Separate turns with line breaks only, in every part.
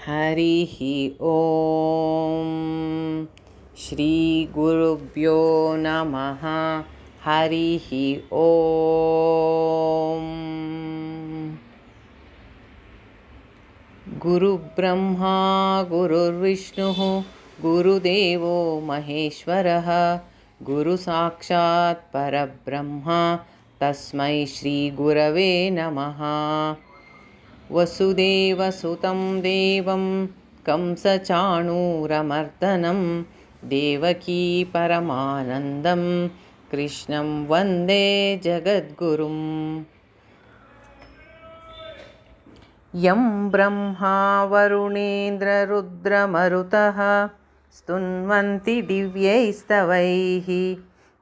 ಹರಿಃ ಓಂ ಶ್ರೀ ಗುರುಭ್ಯೋ ನಮಃ. ಹರಿಃ ಓಂ. ಗುರುಬ್ರಹ್ಮ ಗುರುರ್ವಿಷ್ಣುಃ ಗುರುದೇವೋ ಮಹೇಶ್ವರಃ. ಗುರು ಸಾಕ್ಷಾತ್ ಪರಬ್ರಹ್ಮ ತಸ್ಮೈ ಶ್ರೀ ಗುರವೇ ನಮಃ. ವಸುದೇವಸುತಂ ದೇವಂ ಕಂಸಚಾಣೂರಮರ್ದನಂ ದೇವಕೀ ಪರಮಾನಂದಂ ಕೃಷ್ಣಂ ವಂದೇ ಜಗದ್ಗುರುಂ. ಯಂ ಬ್ರಹ್ಮಾ ವರುಣೇಂದ್ರ ರುದ್ರಮರುತಃ ಸ್ತುನ್ವಂತಿ ದಿವ್ಯೈಸ್ತವೈಃ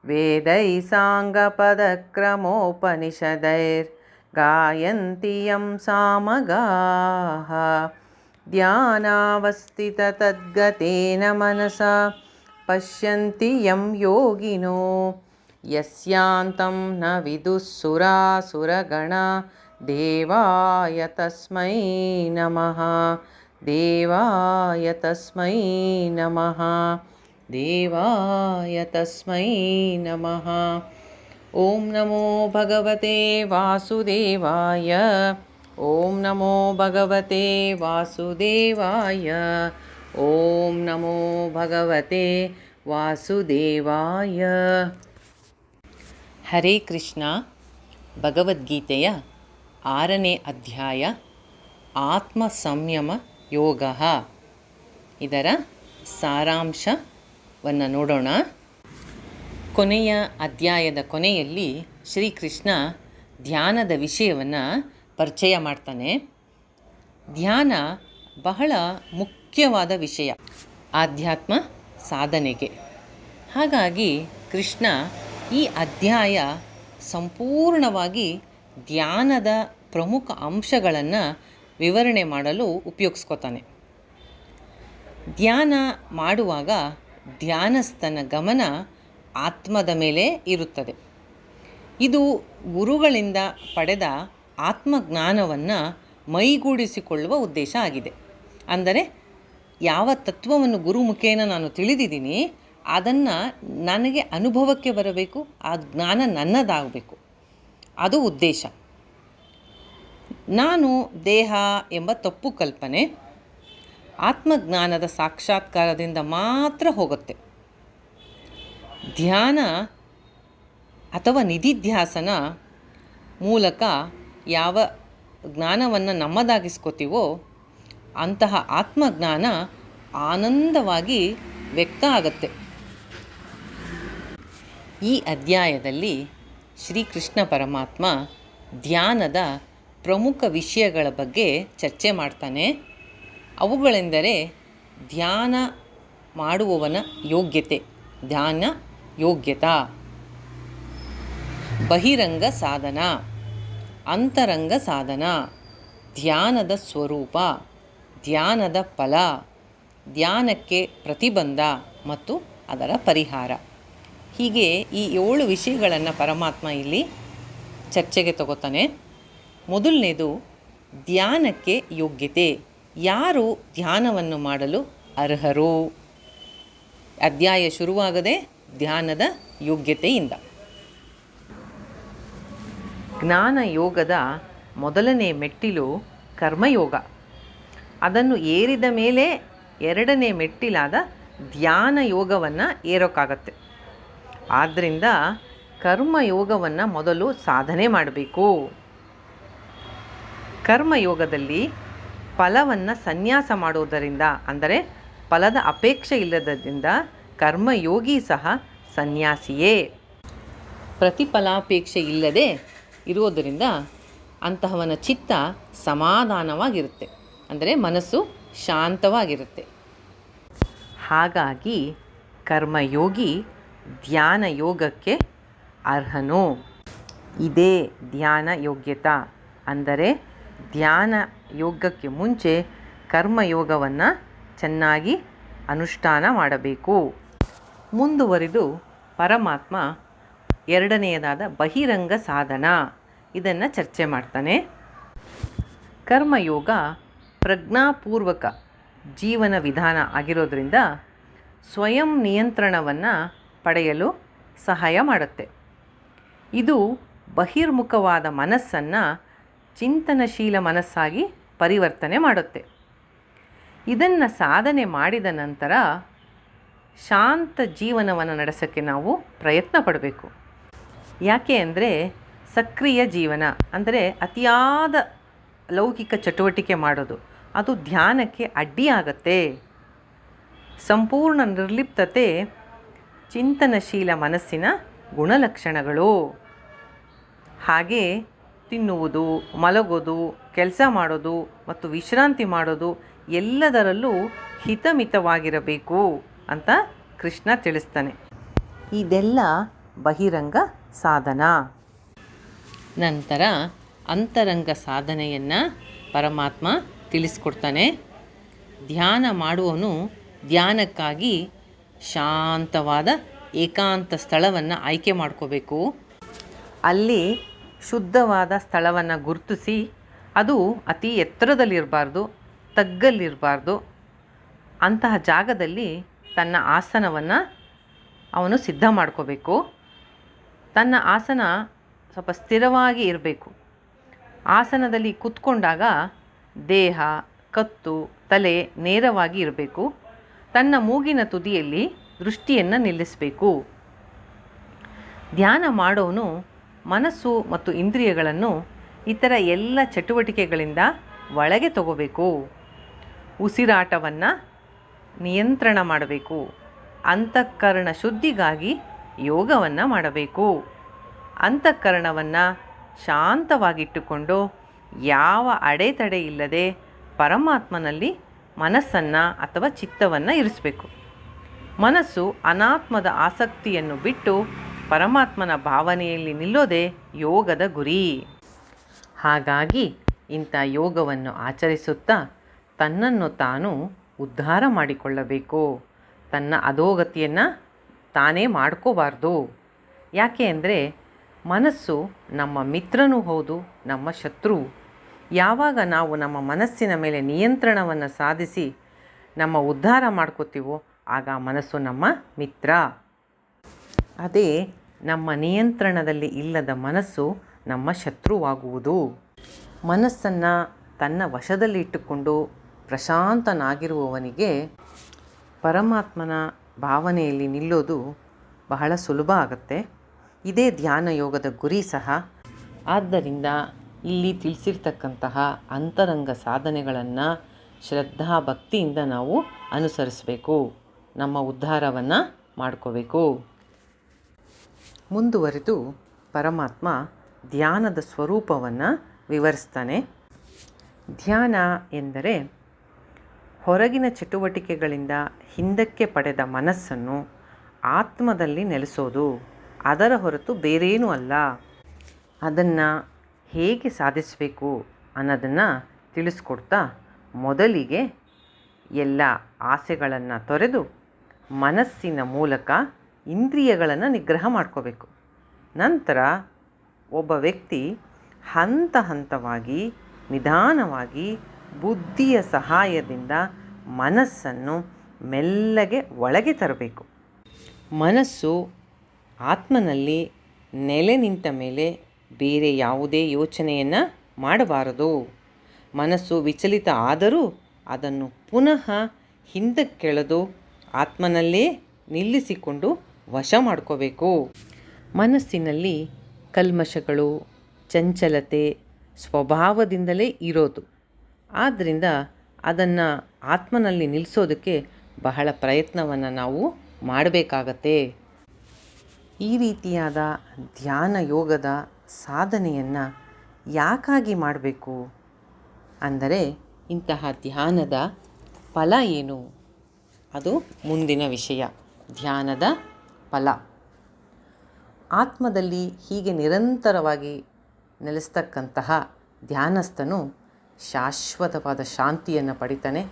ವೇದೈಃ ಸಾಂಗಪದಕ್ರಮೋಪನಿಷದೈರ್ ಗಾಯಂತಿ ಯಂ ಸಾಮಗಾಃ. ಧ್ಯಾನಾವಸ್ಥಿತತದ್ಗತೇನ ಮನಸಾ ಪಶ್ಯಂತಿ ಯಂ ಯೋಗಿನೋ ಯಸ್ಯಾಂತಂ ನ ವಿದುಃ ಸುರಾಸುರಗಣಾ. ದೇವಾಯ ತಸ್ಮೈ ನಮಃ. ದೇವಾಯ ತಸ್ಮೈ ನಮಃ. ದೇವಾಯ ತಸ್ಮೈ ನಮಃ. ಓಂ ನಮೋ ಭಗವತೆ ವಾಸುದೇವಾಯ. ಓಂ ನಮೋ ಭಗವತೆ ವಾಸುದೇವಾಯ. ಓಂ ನಮೋ ಭಗವತೆ ವಾಸುದೇವಾಯ. ಹರೇ ಕೃಷ್ಣ. ಭಗವದ್ಗೀತೆಯ 6ನೇ ಅಧ್ಯಾಯ ಆತ್ಮ ಸಂಯಮ ಯೋಗ. ಇದರ ಸಾರಾಂಶವನ್ನು ನೋಡೋಣ. ಕೊನೆಯ ಅಧ್ಯಾಯದ ಕೊನೆಯಲ್ಲಿ ಶ್ರೀಕೃಷ್ಣ ಧ್ಯಾನದ ವಿಷಯವನ್ನು ಪರಿಚಯ ಮಾಡ್ತಾನೆ. ಧ್ಯಾನ ಬಹಳ ಮುಖ್ಯವಾದ ವಿಷಯ ಆಧ್ಯಾತ್ಮ ಸಾಧನೆಗೆ. ಹಾಗಾಗಿ ಕೃಷ್ಣ ಈ ಅಧ್ಯಾಯ ಸಂಪೂರ್ಣವಾಗಿ ಧ್ಯಾನದ ಪ್ರಮುಖ ಅಂಶಗಳನ್ನು ವಿವರಣೆ ಮಾಡಲು ಉಪಯೋಗಿಸ್ಕೊತಾನೆ. ಧ್ಯಾನ ಮಾಡುವಾಗ ಧ್ಯಾನಸ್ಥನ ಗಮನ ಆತ್ಮದ ಮೇಲೆ ಇರುತ್ತದೆ. ಇದು ಗುರುಗಳಿಂದ ಪಡೆದ ಆತ್ಮಜ್ಞಾನವನ್ನು ಮೈಗೂಡಿಸಿಕೊಳ್ಳುವ ಉದ್ದೇಶ ಆಗಿದೆ. ಅಂದರೆ ಯಾವ ತತ್ವವನ್ನು ಗುರು ಮುಖೇನ ನಾನು ತಿಳಿದಿದ್ದೀನಿ ಅದನ್ನು ನನಗೆ ಅನುಭವಕ್ಕೆ ಬರಬೇಕು, ಆ ಜ್ಞಾನ ನನ್ನದಾಗಬೇಕು, ಅದು ಉದ್ದೇಶ. ನಾನು ದೇಹ ಎಂಬ ತಪ್ಪು ಕಲ್ಪನೆ ಆತ್ಮಜ್ಞಾನದ ಸಾಕ್ಷಾತ್ಕಾರದಿಂದ ಮಾತ್ರ ಹೋಗುತ್ತೆ. ಧ್ಯಾನ ಅಥವಾ ನಿಧಿಧ್ಯಾಸನ ಮೂಲಕ ಯಾವ ಜ್ಞಾನವನ್ನು ನಮ್ಮದಾಗಿಸ್ಕೋತೀವೋ ಅಂತಹ ಆತ್ಮಜ್ಞಾನ ಆನಂದವಾಗಿ ವ್ಯಕ್ತ ಆಗುತ್ತೆ. ಈ ಅಧ್ಯಾಯದಲ್ಲಿ ಶ್ರೀಕೃಷ್ಣ ಪರಮಾತ್ಮ ಧ್ಯಾನದ ಪ್ರಮುಖ ವಿಷಯಗಳ ಬಗ್ಗೆ ಚರ್ಚೆ ಮಾಡ್ತಾನೆ. ಅವುಗಳೆಂದರೆ ಧ್ಯಾನ ಮಾಡುವವನ ಯೋಗ್ಯತೆ, ಧ್ಯಾನ ಯೋಗ್ಯತಾ, ಬಹಿರಂಗ ಸಾಧನ, ಅಂತರಂಗ ಸಾಧನ, ಧ್ಯಾನದ ಸ್ವರೂಪ, ಧ್ಯಾನದ ಫಲ, ಧ್ಯಾನಕ್ಕೆ ಪ್ರತಿಬಂಧ ಮತ್ತು ಅದರ ಪರಿಹಾರ. ಹೀಗೆ ಈ 7 ವಿಷಯಗಳನ್ನು ಪರಮಾತ್ಮ ಇಲ್ಲಿ ಚರ್ಚೆಗೆ ತಗೋತಾನೆ. ಮೊದಲನೇದು ಧ್ಯಾನಕ್ಕೆ ಯೋಗ್ಯತೆ. ಯಾರು ಧ್ಯಾನವನ್ನು ಮಾಡಲು ಅರ್ಹರು? ಅಧ್ಯಾಯ ಶುರುವಾಗದೆ ಧ್ಯಾನದ ಯೋಗ್ಯತೆಯಿಂದ. ಜ್ಞಾನ ಯೋಗದ ಮೊದಲನೇ ಮೆಟ್ಟಿಲು ಕರ್ಮಯೋಗ. ಅದನ್ನು ಏರಿದ ಮೇಲೆ 2ನೇ ಮೆಟ್ಟಿಲಾದ ಧ್ಯಾನ ಯೋಗವನ್ನು ಏರೋಕ್ಕಾಗತ್ತೆ. ಆದ್ದರಿಂದ ಕರ್ಮಯೋಗವನ್ನು ಮೊದಲು ಸಾಧನೆ ಮಾಡಬೇಕು. ಕರ್ಮಯೋಗದಲ್ಲಿ ಫಲವನ್ನು ಸನ್ಯಾಸ ಮಾಡೋದರಿಂದ, ಅಂದರೆ ಫಲದ ಅಪೇಕ್ಷೆ ಇಲ್ಲದರಿಂದ ಕರ್ಮಯೋಗಿ ಸಹ ಸನ್ಯಾಸಿಯೇ. ಪ್ರತಿಫಲಾಪೇಕ್ಷೆ ಇಲ್ಲದೆ ಇರುವುದರಿಂದ ಅಂತಹವನ ಚಿತ್ತ ಸಮಾಧಾನವಾಗಿರುತ್ತೆ, ಅಂದರೆ ಮನಸ್ಸು ಶಾಂತವಾಗಿರುತ್ತೆ. ಹಾಗಾಗಿ ಕರ್ಮಯೋಗಿ ಧ್ಯಾನ ಯೋಗಕ್ಕೆ ಅರ್ಹನು. ಇದೇ ಧ್ಯಾನ ಯೋಗ್ಯತಾ. ಅಂದರೆ ಧ್ಯಾನ ಯೋಗಕ್ಕೆ ಮುಂಚೆ ಕರ್ಮಯೋಗವನ್ನು ಚೆನ್ನಾಗಿ ಅನುಷ್ಠಾನ ಮಾಡಬೇಕು. ಮುಂದುವರಿದು ಪರಮಾತ್ಮ 2ನೇದಾದ ಬಹಿರಂಗ ಸಾಧನ ಇದನ್ನು ಚರ್ಚೆ ಮಾಡ್ತಾನೆ. ಕರ್ಮಯೋಗ ಪ್ರಜ್ಞಾಪೂರ್ವಕ ಜೀವನ ವಿಧಾನ ಆಗಿರೋದ್ರಿಂದ ಸ್ವಯಂ ನಿಯಂತ್ರಣವನ್ನು ಪಡೆಯಲು ಸಹಾಯ ಮಾಡುತ್ತೆ. ಇದು ಬಹಿರ್ಮುಖವಾದ ಮನಸ್ಸನ್ನು ಚಿಂತನಶೀಲ ಮನಸ್ಸಾಗಿ ಪರಿವರ್ತನೆ ಮಾಡುತ್ತೆ. ಇದನ್ನು ಸಾಧನೆ ಮಾಡಿದ ನಂತರ ಶಾಂತ ಜೀವನವನ್ನು ನಡೆಸೋಕ್ಕೆ ನಾವು ಪ್ರಯತ್ನ ಪಡಬೇಕು. ಯಾಕೆ ಅಂದರೆ ಸಕ್ರಿಯ ಜೀವನ ಅಂದರೆ ಅತಿಯಾದ ಲೌಕಿಕ ಚಟುವಟಿಕೆ ಮಾಡೋದು ಅದು ಧ್ಯಾನಕ್ಕೆ ಅಡ್ಡಿಯಾಗತ್ತೆ. ಸಂಪೂರ್ಣ ನಿರ್ಲಿಪ್ತತೆ ಚಿಂತನಶೀಲ ಮನಸ್ಸಿನ ಗುಣಲಕ್ಷಣಗಳು. ಹಾಗೆ ತಿನ್ನುವುದು, ಮಲಗೋದು, ಕೆಲಸ ಮಾಡೋದು ಮತ್ತು ವಿಶ್ರಾಂತಿ ಮಾಡೋದು ಎಲ್ಲದರಲ್ಲೂ ಹಿತಮಿತವಾಗಿರಬೇಕು ಅಂತ ಕೃಷ್ಣ ತಿಳಿಸ್ತಾನೆ. ಇದೆಲ್ಲ ಬಹಿರಂಗ ಸಾಧನ. ನಂತರ ಅಂತರಂಗ ಸಾಧನೆಯನ್ನು ಪರಮಾತ್ಮ ತಿಳಿಸ್ಕೊಡ್ತಾನೆ. ಧ್ಯಾನ ಮಾಡುವವನು ಧ್ಯಾನಕ್ಕಾಗಿ ಶಾಂತವಾದ ಏಕಾಂತ ಸ್ಥಳವನ್ನು ಆಯ್ಕೆ ಮಾಡ್ಕೋಬೇಕು. ಅಲ್ಲಿ ಶುದ್ಧವಾದ ಸ್ಥಳವನ್ನು ಗುರುತಿಸಿ ಅದು ಅತಿ ಎತ್ತರದಲ್ಲಿರಬಾರ್ದು, ತಗ್ಗಲ್ಲಿರಬಾರ್ದು. ಅಂತಹ ಜಾಗದಲ್ಲಿ ತನ್ನ ಆಸನವನ್ನು ಅವನು ಸಿದ್ಧ ಮಾಡ್ಕೋಬೇಕು. ತನ್ನ ಆಸನ ಸ್ವಲ್ಪ ಸ್ಥಿರವಾಗಿ ಇರಬೇಕು. ಆಸನದಲ್ಲಿ ಕೂತ್ಕೊಂಡಾಗ ದೇಹ, ಕತ್ತು, ತಲೆ ನೇರವಾಗಿ ಇರಬೇಕು. ತನ್ನ ಮೂಗಿನ ತುದಿಯಲ್ಲಿ ದೃಷ್ಟಿಯನ್ನು ನಿಲ್ಲಿಸಬೇಕು. ಧ್ಯಾನ ಮಾಡೋನು ಮನಸ್ಸು ಮತ್ತು ಇಂದ್ರಿಯಗಳನ್ನು ಇತರ ಎಲ್ಲ ಚಟುವಟಿಕೆಗಳಿಂದ ಒಳಗೆ ತಗೋಬೇಕು. ಉಸಿರಾಟವನ್ನು ನಿಯಂತ್ರಣ ಮಾಡಬೇಕು. ಅಂತಃಕರಣ ಶುದ್ಧಿಗಾಗಿ ಯೋಗವನ್ನು ಮಾಡಬೇಕು. ಅಂತಃಕರಣವನ್ನು ಶಾಂತವಾಗಿಟ್ಟುಕೊಂಡು ಯಾವ ಅಡೆತಡೆ ಇಲ್ಲದೆ ಪರಮಾತ್ಮನಲ್ಲಿ ಮನಸ್ಸನ್ನು ಅಥವಾ ಚಿತ್ತವನ್ನು ಇರಿಸಬೇಕು. ಮನಸ್ಸು ಅನಾತ್ಮದ ಆಸಕ್ತಿಯನ್ನು ಬಿಟ್ಟು ಪರಮಾತ್ಮನ ಭಾವನೆಯಲ್ಲಿ ನಿಲ್ಲೋದೇ ಯೋಗದ ಗುರಿ. ಹಾಗಾಗಿ ಇಂಥ ಯೋಗವನ್ನು ಆಚರಿಸುತ್ತಾ ತನ್ನನ್ನು ತಾನು ಉದ್ಧಾರ ಮಾಡಿಕೊಳ್ಳಬೇಕು. ತನ್ನ ಅಧೋಗತಿಯನ್ನು ತಾನೇ ಮಾಡ್ಕೋಬಾರ್ದು. ಯಾಕೆ ಅಂದರೆ ಮನಸ್ಸು ನಮ್ಮ ಮಿತ್ರನೂ ಹೌದು, ನಮ್ಮ ಶತ್ರು. ಯಾವಾಗ ನಾವು ನಮ್ಮ ಮನಸ್ಸಿನ ಮೇಲೆ ನಿಯಂತ್ರಣವನ್ನು ಸಾಧಿಸಿ ನಮ್ಮ ಉದ್ಧಾರ ಮಾಡ್ಕೋತೀವೋ ಆಗ ಮನಸ್ಸು ನಮ್ಮ ಮಿತ್ರ. ಅದೇ ನಮ್ಮ ನಿಯಂತ್ರಣದಲ್ಲಿ ಇಲ್ಲದ ಮನಸ್ಸು ನಮ್ಮ ಶತ್ರುವಾಗುವುದು. ಮನಸ್ಸನ್ನು ತನ್ನ ವಶದಲ್ಲಿ ಇಟ್ಟುಕೊಂಡು ಪ್ರಶಾಂತನಾಗಿರುವವನಿಗೆ ಪರಮಾತ್ಮನ ಭಾವನೆಯಲ್ಲಿ ನಿಲ್ಲೋದು ಬಹಳ ಸುಲಭ ಆಗುತ್ತೆ. ಇದೇ ಧ್ಯಾನ ಯೋಗದ ಗುರಿ ಸಹ. ಆದ್ದರಿಂದ ಇಲ್ಲಿ ತಿಳಿಸಿರ್ತಕ್ಕಂತಹ ಅಂತರಂಗ ಸಾಧನೆಗಳನ್ನು ಶ್ರದ್ಧಾ ಭಕ್ತಿಯಿಂದ ನಾವು ಅನುಸರಿಸಬೇಕು. ನಮ್ಮ ಉದ್ಧಾರವನ್ನು ಮಾಡ್ಕೋಬೇಕು. ಮುಂದುವರೆದು ಪರಮಾತ್ಮ ಧ್ಯಾನದ ಸ್ವರೂಪವನ್ನು ವಿವರಿಸ್ತಾನೆ. ಧ್ಯಾನ ಎಂದರೆ ಹೊರಗಿನ ಚಟುವಟಿಕೆಗಳಿಂದ ಹಿಂದಕ್ಕೆ ಪಡೆದ ಮನಸ್ಸನ್ನು ಆತ್ಮದಲ್ಲಿ ನೆಲೆಸೋದು. ಅದರ ಹೊರತು ಬೇರೇನೂ ಅಲ್ಲ. ಅದನ್ನು ಹೇಗೆ ಸಾಧಿಸಬೇಕು ಅನ್ನೋದನ್ನು ತಿಳಿಸ್ಕೊಡ್ತಾ ಮೊದಲಿಗೆ ಎಲ್ಲ ಆಸೆಗಳನ್ನು ತೊರೆದು ಮನಸ್ಸಿನ ಮೂಲಕ ಇಂದ್ರಿಯಗಳನ್ನು ನಿಗ್ರಹ ಮಾಡ್ಕೋಬೇಕು. ನಂತರ ಒಬ್ಬ ವ್ಯಕ್ತಿ ಹಂತ ಹಂತವಾಗಿ ನಿಧಾನವಾಗಿ ಬುದ್ಧಿಯ ಸಹಾಯದಿಂದ ಮನಸ್ಸನ್ನು ಮೆಲ್ಲಗೆ ಒಳಗೆ ತರಬೇಕು. ಮನಸ್ಸು ಆತ್ಮನಲ್ಲಿ ನೆಲೆ ನಿಂತ ಮೇಲೆ ಬೇರೆ ಯಾವುದೇ ಯೋಚನೆಯನ್ನು ಮಾಡಬಾರದು. ಮನಸ್ಸು ವಿಚಲಿತ ಆದರೂ ಅದನ್ನು ಪುನಃ ಹಿಂದಕ್ಕೆಳೆದು ಆತ್ಮನಲ್ಲೇ ನಿಲ್ಲಿಸಿಕೊಂಡು ವಶ ಮಾಡ್ಕೋಬೇಕು. ಮನಸ್ಸಿನಲ್ಲಿ ಕಲ್ಮಶಗಳು, ಚಂಚಲತೆ ಸ್ವಭಾವದಿಂದಲೇ ಇರೋದು. ಆದ್ದರಿಂದ ಅದನ್ನು ಆತ್ಮನಲ್ಲಿ ನಿಲ್ಲಿಸೋದಕ್ಕೆ ಬಹಳ ಪ್ರಯತ್ನವನ್ನು ನಾವು ಮಾಡಬೇಕಾಗತ್ತೆ. ಈ ರೀತಿಯಾದ ಧ್ಯಾನ ಯೋಗದ ಸಾಧನೆಯನ್ನು ಯಾಕಾಗಿ ಮಾಡಬೇಕು ಅಂದರೆ ಇಂತಹ ಧ್ಯಾನದ ಫಲ ಏನು? ಅದು ಮುಂದಿನ ವಿಷಯ. ಧ್ಯಾನದ ಫಲ ಆತ್ಮದಲ್ಲಿ ಹೀಗೆ ನಿರಂತರವಾಗಿ ನೆಲೆಸ್ತಕ್ಕಂತಹ ಧ್ಯಾನಸ್ಥನು ಶಾಶ್ವತವಾದ ಶಾಂತಿಯನ್ನು ಪಡಿತಾನೆ.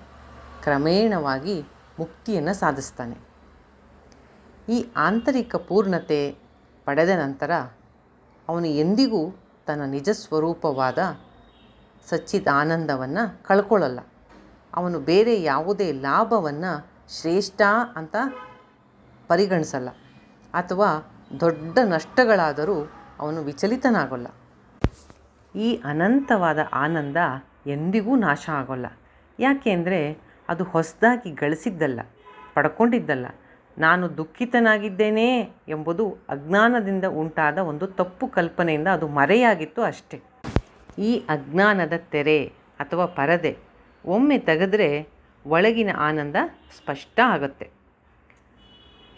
ಕ್ರಮೇಣವಾಗಿ ಮುಕ್ತಿಯನ್ನು ಸಾಧಿಸ್ತಾನೆ. ಈ ಆಂತರಿಕ ಪೂರ್ಣತೆ ಪಡೆದ ನಂತರ ಅವನು ಎಂದಿಗೂ ತನ್ನ ನಿಜ ಸ್ವರೂಪವಾದ ಸಚ್ಚಿದಾನಂದವನ್ನು ಕಳ್ಕೊಳ್ಳಲ್ಲ. ಅವನು ಬೇರೆ ಯಾವುದೇ ಲಾಭವನ್ನು ಶ್ರೇಷ್ಠ ಅಂತ ಪರಿಗಣಿಸಲ್ಲ, ಅಥವಾ ದೊಡ್ಡ ನಷ್ಟಗಳಾದರೂ ಅವನು ವಿಚಲಿತನಾಗೋಲ್ಲ. ಈ ಅನಂತವಾದ ಆನಂದ ಎಂದಿಗೂ ನಾಶ ಆಗೋಲ್ಲ. ಯಾಕೆಂದರೆ ಅದು ಹೊಸದಾಗಿ ಗಳಿಸಿದ್ದಲ್ಲ, ಪಡ್ಕೊಂಡಿದ್ದಲ್ಲ. ನಾನು ದುಃಖಿತನಾಗಿದ್ದೇನೆ ಎಂಬುದು ಅಜ್ಞಾನದಿಂದ ಉಂಟಾದ ಒಂದು ತಪ್ಪು ಕಲ್ಪನೆಯಿಂದ ಅದು ಮರೆಯಾಗಿತ್ತು ಅಷ್ಟೆ. ಈ ಅಜ್ಞಾನದ ತೆರೆ ಅಥವಾ ಪರದೆ ಒಮ್ಮೆ ತೆಗೆದರೆ ಒಳಗಿನ ಆನಂದ ಸ್ಪಷ್ಟ ಆಗುತ್ತೆ.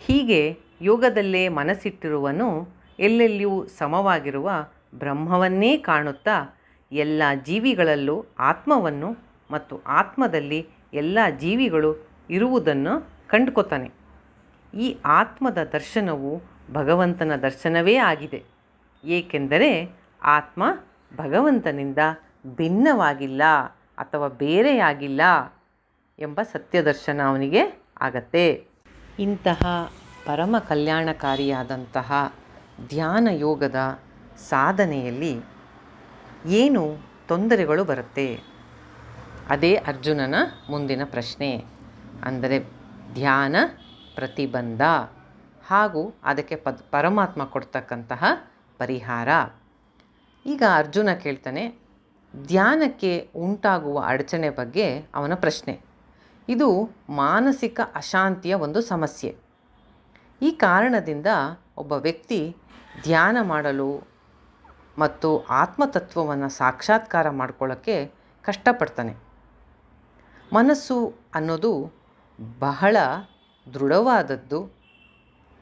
ಹೀಗೆ ಯೋಗದಲ್ಲೇ ಮನಸ್ಸಿಟ್ಟಿರುವನು ಎಲ್ಲೆಲ್ಲಿಯೂ ಸಮವಾಗಿರುವ ಬ್ರಹ್ಮವನ್ನೇ ಕಾಣುತ್ತಾ ಎಲ್ಲ ಜೀವಿಗಳಲ್ಲೂ ಆತ್ಮವನ್ನು ಮತ್ತು ಆತ್ಮದಲ್ಲಿ ಎಲ್ಲ ಜೀವಿಗಳು ಇರುವುದನ್ನು ಕಂಡುಕೊತಾನೆ. ಈ ಆತ್ಮದ ದರ್ಶನವು ಭಗವಂತನ ದರ್ಶನವೇ ಆಗಿದೆ. ಏಕೆಂದರೆ ಆತ್ಮ ಭಗವಂತನಿಂದ ಭಿನ್ನವಾಗಿಲ್ಲ ಅಥವಾ ಬೇರೆಯಾಗಿಲ್ಲ ಎಂಬ ಸತ್ಯದರ್ಶನ ಅವನಿಗೆ ಆಗತ್ತೆ. ಇಂತಹ ಪರಮ ಕಲ್ಯಾಣಕಾರಿಯಾದಂತಹ ಧ್ಯಾನ ಯೋಗದ ಸಾಧನೆಯಲ್ಲಿ ಏನು ತೊಂದರೆಗಳು ಬರುತ್ತೆ? ಅದೇ ಅರ್ಜುನನ ಮುಂದಿನ ಪ್ರಶ್ನೆ. ಅಂದರೆ ಧ್ಯಾನ ಪ್ರತಿಬಂಧ ಹಾಗೂ ಅದಕ್ಕೆ ಪರಮಾತ್ಮ ಕೊಡ್ತಕ್ಕಂತಹ ಪರಿಹಾರ. ಈಗ ಅರ್ಜುನ ಕೇಳ್ತಾನೆ, ಧ್ಯಾನಕ್ಕೆ ಉಂಟಾಗುವ ಅಡಚಣೆ ಬಗ್ಗೆ ಅವನ ಪ್ರಶ್ನೆ. ಇದು ಮಾನಸಿಕ ಅಶಾಂತಿಯ ಒಂದು ಸಮಸ್ಯೆ. ಈ ಕಾರಣದಿಂದ ಒಬ್ಬ ವ್ಯಕ್ತಿ ಧ್ಯಾನ ಮಾಡಲು ಮತ್ತು ಆತ್ಮತತ್ವವನ್ನು ಸಾಕ್ಷಾತ್ಕಾರ ಮಾಡ್ಕೊಳ್ಳೋಕ್ಕೆ ಕಷ್ಟಪಡ್ತಾನೆ. ಮನಸ್ಸು ಅನ್ನೋದು ಬಹಳ ದೃಢವಾದದ್ದು,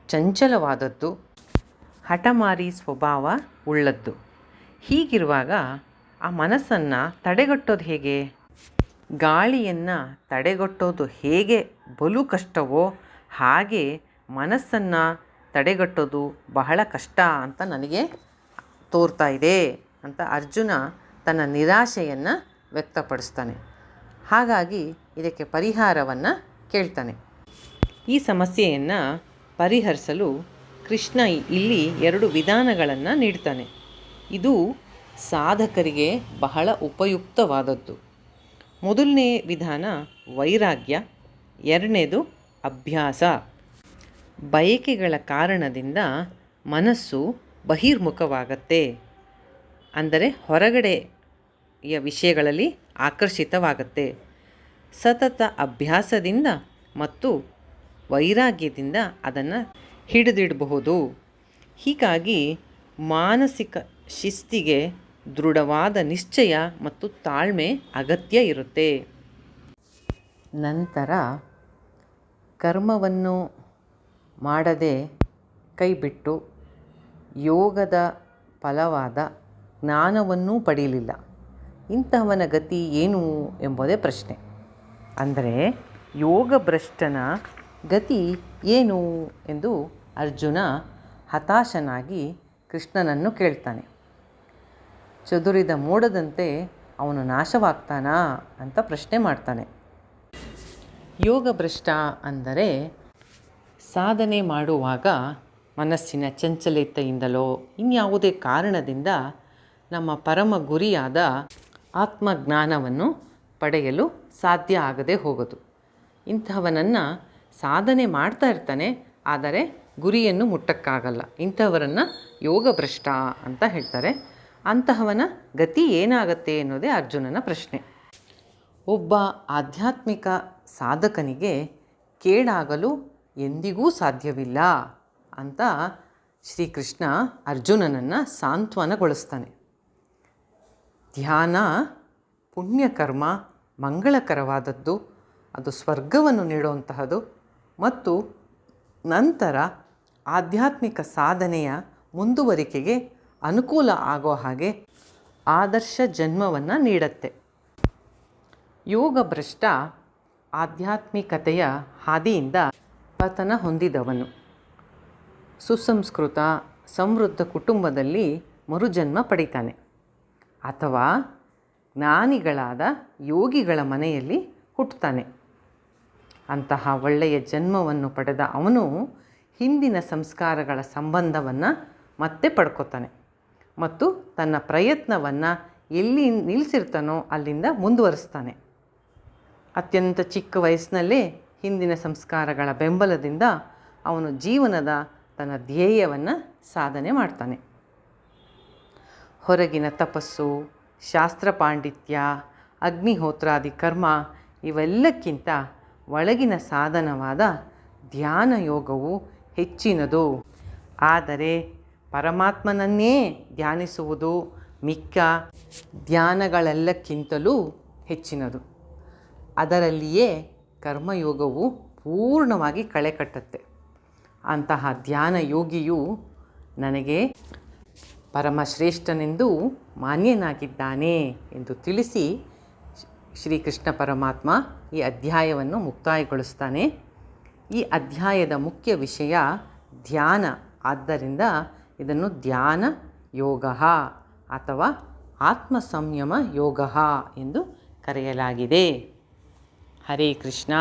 ಚಂಚಲವಾದದ್ದು, ಹಠಮಾರಿ ಸ್ವಭಾವ ಉಳ್ಳದ್ದು. ಹೀಗಿರುವಾಗ ಆ ಮನಸ್ಸನ್ನು ತಡೆಗಟ್ಟೋದು ಹೇಗೆ? ಗಾಳಿಯನ್ನು ತಡೆಗಟ್ಟೋದು ಹೇಗೆ ಬಲು ಕಷ್ಟವೋ ಹಾಗೆ ಮನಸ್ಸನ್ನು ತಡೆಗಟ್ಟೋದು ಬಹಳ ಕಷ್ಟ ಅಂತ ನನಗೆ ತೋರ್ತಾ ಇದೆ ಅಂತ ಅರ್ಜುನ ತನ್ನ ನಿರಾಶೆಯನ್ನು ವ್ಯಕ್ತಪಡಿಸ್ತಾನೆ. ಹಾಗಾಗಿ ಇದಕ್ಕೆ ಪರಿಹಾರವನ್ನು ಕೇಳ್ತಾನೆ. ಈ ಸಮಸ್ಯೆಯನ್ನು ಪರಿಹರಿಸಲು ಕೃಷ್ಣ ಇಲ್ಲಿ 2 ವಿಧಾನಗಳನ್ನು ನೀಡ್ತಾನೆ. ಇದು ಸಾಧಕರಿಗೆ ಬಹಳ ಉಪಯುಕ್ತವಾದದ್ದು. ಮೊದಲನೇ ವಿಧಾನ ವೈರಾಗ್ಯ, ಎರಡನೇದು ಅಭ್ಯಾಸ. ಬಯಕೆಗಳ ಕಾರಣದಿಂದ ಮನಸ್ಸು ಬಹಿರ್ಮುಖವಾಗತ್ತೆ, ಅಂದರೆ ಹೊರಗಡೆಯ ವಿಷಯಗಳಲ್ಲಿ ಆಕರ್ಷಿತವಾಗತ್ತೆ. ಸತತ ಅಭ್ಯಾಸದಿಂದ ಮತ್ತು ವೈರಾಗ್ಯದಿಂದ ಅದನ್ನು ಹಿಡಿದಿಡಬಹುದು. ಹೀಗಾಗಿ ಮಾನಸಿಕ ಶಿಸ್ತಿಗೆ ದೃಢವಾದ ನಿಶ್ಚಯ ಮತ್ತು ತಾಳ್ಮೆ ಅಗತ್ಯ ಇರುತ್ತೆ. ನಂತರ ಕರ್ಮವನ್ನು ಮಾಡದೆ ಕೈಬಿಟ್ಟು ಯೋಗದ ಫಲವಾದ ಜ್ಞಾನವನ್ನೂ ಪಡೆಯಲಿಲ್ಲ. ಇಂತಹವನ ಗತಿ ಏನು ಎಂಬುದೇ ಪ್ರಶ್ನೆ. ಅಂದರೆ ಯೋಗಭ್ರಷ್ಟನ ಗತಿ ಏನು ಎಂದು ಅರ್ಜುನ ಹತಾಶನಾಗಿ ಕೃಷ್ಣನನ್ನು ಕೇಳ್ತಾನೆ. ಚದುರಿದ ಮೋಡದಂತೆ ಅವನು ನಾಶವಾಗ್ತಾನಾ ಅಂತ ಪ್ರಶ್ನೆ ಮಾಡ್ತಾನೆ. ಯೋಗಭ್ರಷ್ಟ ಅಂದರೆ ಸಾಧನೆ ಮಾಡುವಾಗ ಮನಸ್ಸಿನ ಚಂಚಲತೆಯಿಂದಲೋ ಇನ್ಯಾವುದೇ ಕಾರಣದಿಂದ ನಮ್ಮ ಪರಮ ಗುರಿಯಾದ ಆತ್ಮಜ್ಞಾನವನ್ನು ಪಡೆಯಲು ಸಾಧ್ಯ ಆಗದೆ ಹೋಗೋದು. ಇಂತಹವನನ್ನು ಸಾಧನೆ ಮಾಡ್ತಾ ಇರ್ತಾನೆ, ಆದರೆ ಗುರಿಯನ್ನು ಮುಟ್ಟಕ್ಕಾಗಲ್ಲ. ಇಂಥವರನ್ನು ಯೋಗಭ್ರಷ್ಟ ಅಂತ ಹೇಳ್ತಾರೆ. ಅಂತಹವನ ಗತಿ ಏನಾಗತ್ತೆ ಅನ್ನೋದೇ ಅರ್ಜುನನ ಪ್ರಶ್ನೆ. ಒಬ್ಬ ಆಧ್ಯಾತ್ಮಿಕ ಸಾಧಕನಿಗೆ ಕೇಡಾಗಲು ಎಂದಿಗೂ ಸಾಧ್ಯವಿಲ್ಲ ಅಂತ ಶ್ರೀಕೃಷ್ಣ ಅರ್ಜುನನನ್ನು ಸಾಂತ್ವನಗೊಳಿಸ್ತಾನೆ. ಧ್ಯಾನ ಪುಣ್ಯಕರ್ಮ, ಮಂಗಳಕರವಾದದ್ದು, ಅದು ಸ್ವರ್ಗವನ್ನು ನೀಡುವಂತಹದ್ದು ಮತ್ತು ನಂತರ ಆಧ್ಯಾತ್ಮಿಕ ಸಾಧನೆಯ ಮುಂದುವರಿಕೆಗೆ ಅನುಕೂಲ ಆಗೋ ಹಾಗೆ ಆದರ್ಶ ಜನ್ಮವನ್ನು ನೀಡುತ್ತೆ. ಯೋಗಭ್ರಷ್ಟ ಆಧ್ಯಾತ್ಮಿಕತೆಯ ಹಾದಿಯಿಂದ ಪತನ ಹೊಂದಿದವನು ಸುಸಂಸ್ಕೃತ ಸಮೃದ್ಧ ಕುಟುಂಬದಲ್ಲಿ ಮರುಜನ್ಮ ಪಡಿತಾನೆ, ಅಥವಾ ಜ್ಞಾನಿಗಳಾದ ಯೋಗಿಗಳ ಮನೆಯಲ್ಲಿ ಹುಟ್ಟುತ್ತಾನೆ. ಅಂತಹ ಒಳ್ಳೆಯ ಜನ್ಮವನ್ನು ಪಡೆದ ಅವನು ಹಿಂದಿನ ಸಂಸ್ಕಾರಗಳ ಸಂಬಂಧವನ್ನು ಮತ್ತೆ ಪಡ್ಕೋತಾನೆ ಮತ್ತು ತನ್ನ ಪ್ರಯತ್ನವನ್ನು ಎಲ್ಲಿ ನಿಲ್ಲಿಸಿರ್ತಾನೋ ಅಲ್ಲಿಂದ ಮುಂದುವರಿಸ್ತಾನೆ. ಅತ್ಯಂತ ಚಿಕ್ಕ ವಯಸ್ಸಿನಲ್ಲೇ ಹಿಂದಿನ ಸಂಸ್ಕಾರಗಳ ಬೆಂಬಲದಿಂದ ಅವನು ಜೀವನದ ತನ್ನ ಧ್ಯೇಯವನ್ನು ಸಾಧನೆ ಮಾಡ್ತಾನೆ. ಹೊರಗಿನ ತಪಸ್ಸು, ಶಾಸ್ತ್ರ ಪಾಂಡಿತ್ಯ, ಅಗ್ನಿಹೋತ್ರಾದಿ ಕರ್ಮ ಇವೆಲ್ಲಕ್ಕಿಂತ ಒಳಗಿನ ಸಾಧನವಾದ ಧ್ಯಾನ ಯೋಗವು ಹೆಚ್ಚಿನದು. ಆದರೆ ಪರಮಾತ್ಮನನ್ನೇ ಧ್ಯಾನಿಸುವುದು ಮಿಕ್ಕ ಧ್ಯಾನಗಳೆಲ್ಲಕ್ಕಿಂತಲೂ ಹೆಚ್ಚಿನದು. ಅದರಲ್ಲಿಯೇ ಕರ್ಮಯೋಗವು ಪೂರ್ಣವಾಗಿ ಕಳೆ ಕಟ್ಟುತ್ತೆ. ಅಂತಹ ಧ್ಯಾನ ಯೋಗಿಯು ನನಗೆ ಪರಮಶ್ರೇಷ್ಠನೆಂದು ಮಾನ್ಯನಾಗಿದ್ದಾನೆ ಎಂದು ತಿಳಿಸಿ ಶ್ರೀಕೃಷ್ಣ ಪರಮಾತ್ಮ ಈ ಅಧ್ಯಾಯವನ್ನು ಮುಕ್ತಾಯಗೊಳಿಸ್ತಾನೆ. ಈ ಅಧ್ಯಾಯದ ಮುಖ್ಯ ವಿಷಯ ಧ್ಯಾನ. ಆದ್ದರಿಂದ ಇದನ್ನು ಧ್ಯಾನ ಯೋಗ ಅಥವಾ ಆತ್ಮ ಸಂಯಮ ಯೋಗ ಎಂದು ಕರೆಯಲಾಗಿದೆ. ಹರೇ ಕೃಷ್ಣ.